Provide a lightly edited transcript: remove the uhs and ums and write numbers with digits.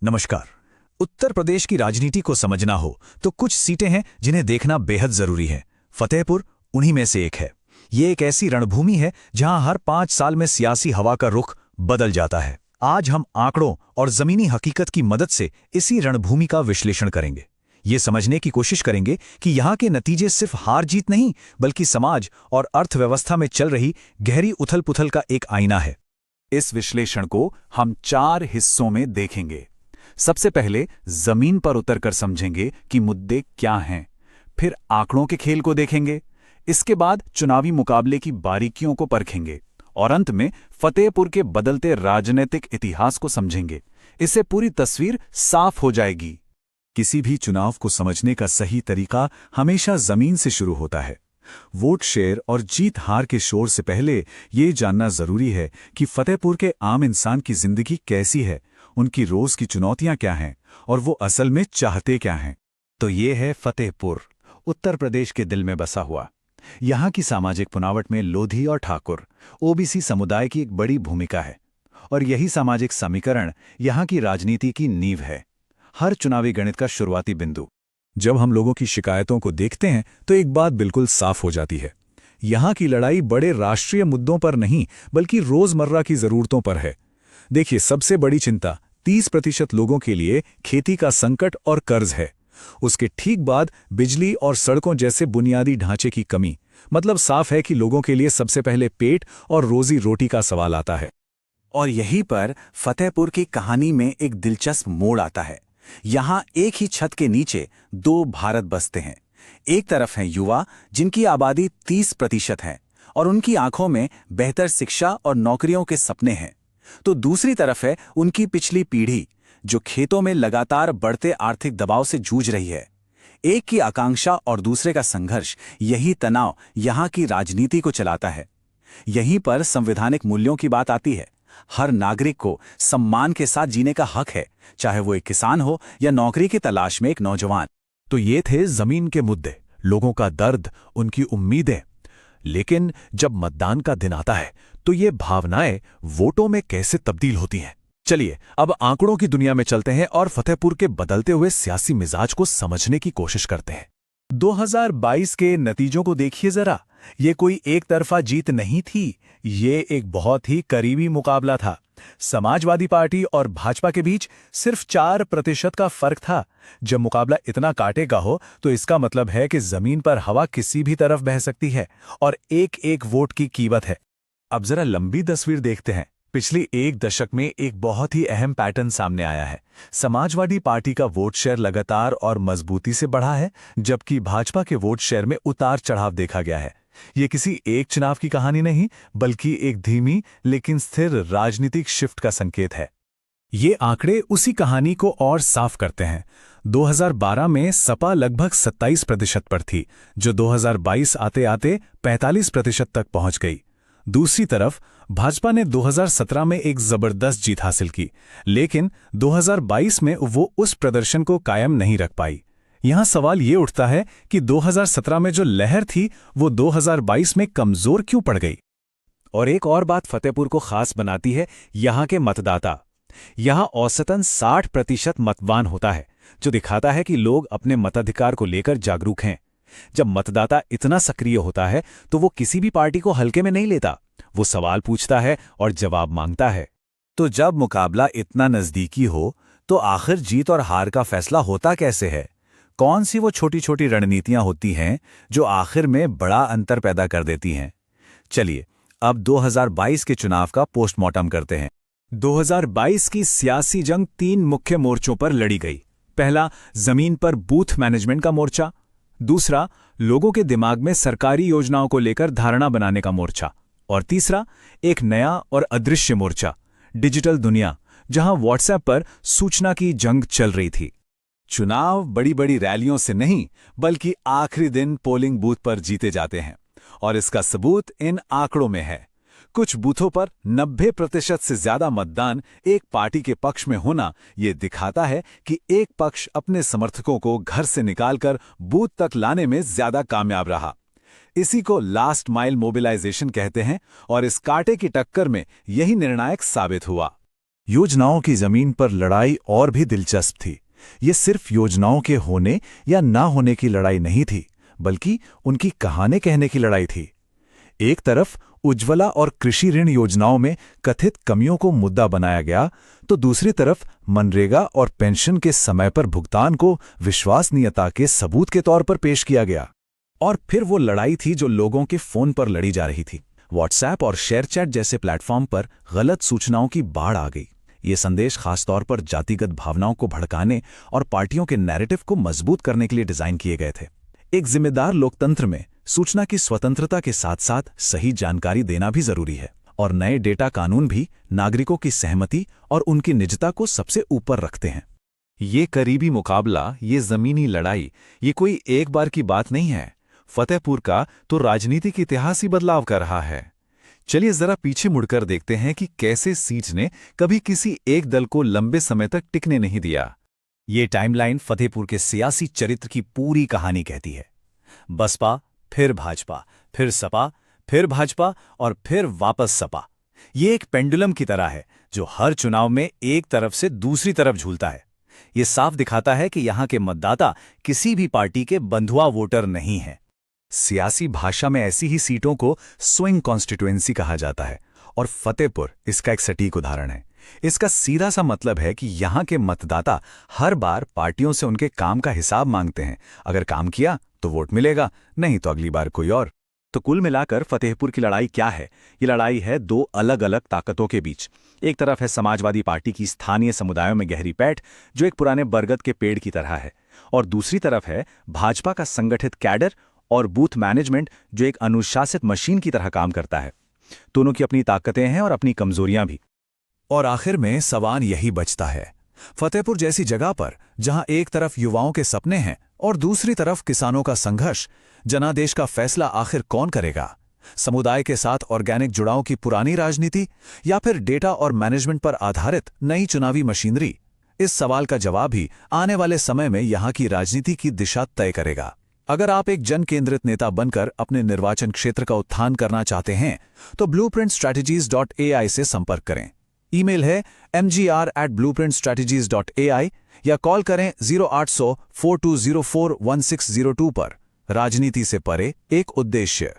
नमस्कार। उत्तर प्रदेश की राजनीति को समझना हो तो कुछ सीटें हैं जिन्हें देखना बेहद जरूरी है। फतेहपुर उन्हीं में से एक है। ये एक ऐसी रणभूमि है जहां हर 5 साल में सियासी हवा का रुख बदल जाता है। आज हम आंकड़ों और जमीनी हकीकत की मदद से इसी रणभूमि का विश्लेषण करेंगे। ये समझने की कोशिश करेंगे कि यहाँ के नतीजे सिर्फ हार जीत नहीं, बल्कि समाज और अर्थव्यवस्था में चल रही गहरी उथल पुथल का एक आईना है। इस विश्लेषण को हम 4 हिस्सों में देखेंगे। सबसे पहले जमीन पर उतरकर समझेंगे कि मुद्दे क्या हैं, फिर आंकड़ों के खेल को देखेंगे, इसके बाद चुनावी मुकाबले की बारीकियों को परखेंगे और अंत में फतेहपुर के बदलते राजनीतिक इतिहास को समझेंगे। इससे पूरी तस्वीर साफ हो जाएगी। किसी भी चुनाव को समझने का सही तरीका हमेशा जमीन से शुरू होता है। वोट शेयर और जीत हार के शोर से पहले ये जानना जरूरी है कि फतेहपुर के आम इंसान की जिंदगी कैसी है, उनकी रोज की चुनौतियां क्या हैं और वो असल में चाहते क्या हैं। तो ये है फतेहपुर, उत्तर प्रदेश के दिल में बसा हुआ। यहाँ की सामाजिक पुनावट में लोधी और ठाकुर, ओबीसी समुदाय की एक बड़ी भूमिका है और यही सामाजिक समीकरण यहाँ की राजनीति की नींव है, हर चुनावी गणित का शुरुआती बिंदु। जब हम लोगों की शिकायतों को देखते हैं तो एक बात बिल्कुल साफ हो जाती है। यहाँ की लड़ाई बड़े राष्ट्रीय मुद्दों पर नहीं, बल्कि रोजमर्रा की जरूरतों पर है। देखिए, सबसे बड़ी चिंता 30% लोगों के लिए खेती का संकट और कर्ज है। उसके ठीक बाद बिजली और सड़कों जैसे बुनियादी ढांचे की कमी। मतलब साफ है कि लोगों के लिए सबसे पहले पेट और रोजी रोटी का सवाल आता है। और यहीं पर फतेहपुर की कहानी में एक दिलचस्प मोड़ आता है। यहाँ एक ही छत के नीचे 2 भारत बसते हैं। एक तरफ हैं युवा, जिनकी आबादी 30% है और उनकी आंखों में बेहतर शिक्षा और नौकरियों के सपने हैं। तो दूसरी तरफ है उनकी पिछली पीढ़ी, जो खेतों में लगातार बढ़ते आर्थिक दबाव से जूझ रही है। एक की आकांक्षा और दूसरे का संघर्ष, यही तनाव यहाँ की राजनीति को चलाता है। यहीं पर संवैधानिक मूल्यों की बात आती है। हर नागरिक को सम्मान के साथ जीने का हक है, चाहे वो एक किसान हो या नौकरी की तलाश में एक नौजवान। तो ये थे जमीन के मुद्दे, लोगों का दर्द, उनकी उम्मीदें। लेकिन जब मतदान का दिन आता है तो ये भावनाएं वोटों में कैसे तब्दील होती हैं। चलिए अब आंकड़ों की दुनिया में चलते हैं और फतेहपुर के बदलते हुए सियासी मिजाज को समझने की कोशिश करते हैं। 2022 के नतीजों को देखिए जरा। ये कोई एक तरफा जीत नहीं थी, ये एक बहुत ही करीबी मुकाबला था। समाजवादी पार्टी और भाजपा के बीच सिर्फ 4% का फर्क था। जब मुकाबला इतना काटेगा हो तो इसका मतलब है कि जमीन पर हवा किसी भी तरफ बह सकती है और एक एक वोट की कीमत है। अब जरा लंबी तस्वीर देखते हैं। पिछले 1 दशक में एक बहुत ही अहम पैटर्न सामने आया है। समाजवादी पार्टी का वोट शेयर लगातार और मजबूती से बढ़ा है, जबकि भाजपा के वोट शेयर में उतार चढ़ाव देखा गया है। ये किसी एक चुनाव की कहानी नहीं, बल्कि एक धीमी लेकिन स्थिर राजनीतिक शिफ्ट का संकेत है। ये आंकड़े उसी कहानी को और साफ करते हैं। 2012 में सपा लगभग 27% पर थी, जो 2022 आते आते 45% तक पहुंच गई। दूसरी तरफ भाजपा ने 2017 में एक जबरदस्त जीत हासिल की, लेकिन 2022 में वो उस प्रदर्शन को कायम नहीं रख पाई। यहां सवाल ये उठता है कि 2017 में जो लहर थी वो 2022 में कमजोर क्यों पड़ गई। और एक और बात फतेहपुर को खास बनाती है यहां के मतदाता। यहां औसतन 60% मतदान होता है, जो दिखाता है कि लोग अपने मताधिकार को लेकर जागरूक हैं। जब मतदाता इतना सक्रिय होता है तो वो किसी भी पार्टी को हल्के में नहीं लेता। वो सवाल पूछता है और जवाब मांगता है। तो जब मुकाबला इतना नजदीकी हो तो आखिर जीत और हार का फैसला होता कैसे है? कौन सी वो छोटी छोटी रणनीतियां होती हैं जो आखिर में बड़ा अंतर पैदा कर देती हैं? चलिए अब 2022 के चुनाव का पोस्टमार्टम करते हैं। 2022 की सियासी जंग 3 मुख्य मोर्चों पर लड़ी गई। पहला, जमीन पर बूथ मैनेजमेंट का मोर्चा। दूसरा, लोगों के दिमाग में सरकारी योजनाओं को लेकर धारणा बनाने का मोर्चा। और तीसरा, एक नया और अदृश्य मोर्चा, डिजिटल दुनिया, जहां व्हाट्सएप पर सूचना की जंग चल रही थी। चुनाव बड़ी बड़ी रैलियों से नहीं, बल्कि आखिरी दिन पोलिंग बूथ पर जीते जाते हैं, और इसका सबूत इन आंकड़ों में है। कुछ बूथों पर 90% से ज्यादा मतदान एक पार्टी के पक्ष में होना ये दिखाता है कि एक पक्ष अपने समर्थकों को घर से निकालकर बूथ तक लाने में ज्यादा कामयाब रहा। इसी को लास्ट माइल मोबिलाइजेशन कहते हैं और इस कांटे की टक्कर में यही निर्णायक साबित हुआ। योजनाओं की जमीन पर लड़ाई और भी दिलचस्प थी। ये सिर्फ योजनाओं के होने या ना होने की लड़ाई नहीं थी, बल्कि उनकी कहानी कहने की लड़ाई थी। एक तरफ उज्ज्वला और कृषि ऋण योजनाओं में कथित कमियों को मुद्दा बनाया गया, तो दूसरी तरफ मनरेगा और पेंशन के समय पर भुगतान को विश्वसनीयता के सबूत के तौर पर पेश किया गया। और फिर वो लड़ाई थी जो लोगों के फोन पर लड़ी जा रही थी। व्हाट्सएप और शेयरचैट जैसे प्लेटफॉर्म पर गलत सूचनाओं की बाढ़ आ गई। ये संदेश खासतौर पर जातिगत भावनाओं को भड़काने और पार्टियों के नैरेटिव को मजबूत करने के लिए डिजाइन किए गए थे। एक जिम्मेदार लोकतंत्र में सूचना की स्वतंत्रता के साथ साथ सही जानकारी देना भी जरूरी है, और नए डेटा कानून भी नागरिकों की सहमति और उनकी निजता को सबसे ऊपर रखते हैं। ये करीबी मुकाबला, ये जमीनी लड़ाई, ये कोई एक बार की बात नहीं है। फतेहपुर का तो राजनीतिक इतिहास ही बदलाव कर रहा है। चलिए जरा पीछे मुड़कर देखते हैं कि कैसे सीट ने कभी किसी एक दल को लंबे समय तक टिकने नहीं दिया। ये टाइमलाइन फतेहपुर के सियासी चरित्र की पूरी कहानी कहती है। बसपा, फिर भाजपा, फिर सपा, फिर भाजपा और फिर वापस सपा। ये एक पेंडुलम की तरह है जो हर चुनाव में एक तरफ से दूसरी तरफ झूलता है। ये साफ दिखाता है कि यहाँ के मतदाता किसी भी पार्टी के बंधुआ वोटर नहीं हैं। सियासी भाषा में ऐसी ही सीटों को स्विंग कॉन्स्टिट्यूएंसी कहा जाता है, और फतेहपुर इसका एक सटीक उदाहरण है। इसका सीधा सा मतलब है कि यहाँ के मतदाता हर बार पार्टियों से उनके काम का हिसाब मांगते हैं। अगर काम किया तो वोट मिलेगा, नहीं तो अगली बार कोई और। तो कुल मिलाकर फतेहपुर की लड़ाई क्या है? ये लड़ाई है दो अलग अलग ताकतों के बीच। एक तरफ है समाजवादी पार्टी की स्थानीय समुदायों में गहरी पैठ, जो एक पुराने बरगद के पेड़ की तरह है, और दूसरी तरफ है भाजपा का संगठित कैडर और बूथ मैनेजमेंट, जो एक अनुशासित मशीन की तरह काम करता है। दोनों की अपनी ताकतें हैं और अपनी कमजोरियां भी। और आखिर में सवाल यही बचता है, फतेहपुर जैसी जगह पर जहां एक तरफ युवाओं के सपने हैं और दूसरी तरफ किसानों का संघर्ष, जनादेश का फैसला आखिर कौन करेगा? समुदाय के साथ ऑर्गेनिक जुड़ाव की पुरानी राजनीति या फिर डेटा और मैनेजमेंट पर आधारित नई चुनावी मशीनरी? इस सवाल का जवाब ही आने वाले समय में यहां की राजनीति की दिशा तय करेगा। अगर आप एक जन केंद्रित नेता बनकर अपने निर्वाचन क्षेत्र का उत्थान करना चाहते हैं तो blueprintstrategies.ai से संपर्क करें। ईमेल है mgr@blueprintstrategies.ai या कॉल करें 0800 4204 1602 पर। राजनीति से परे एक उद्देश्य।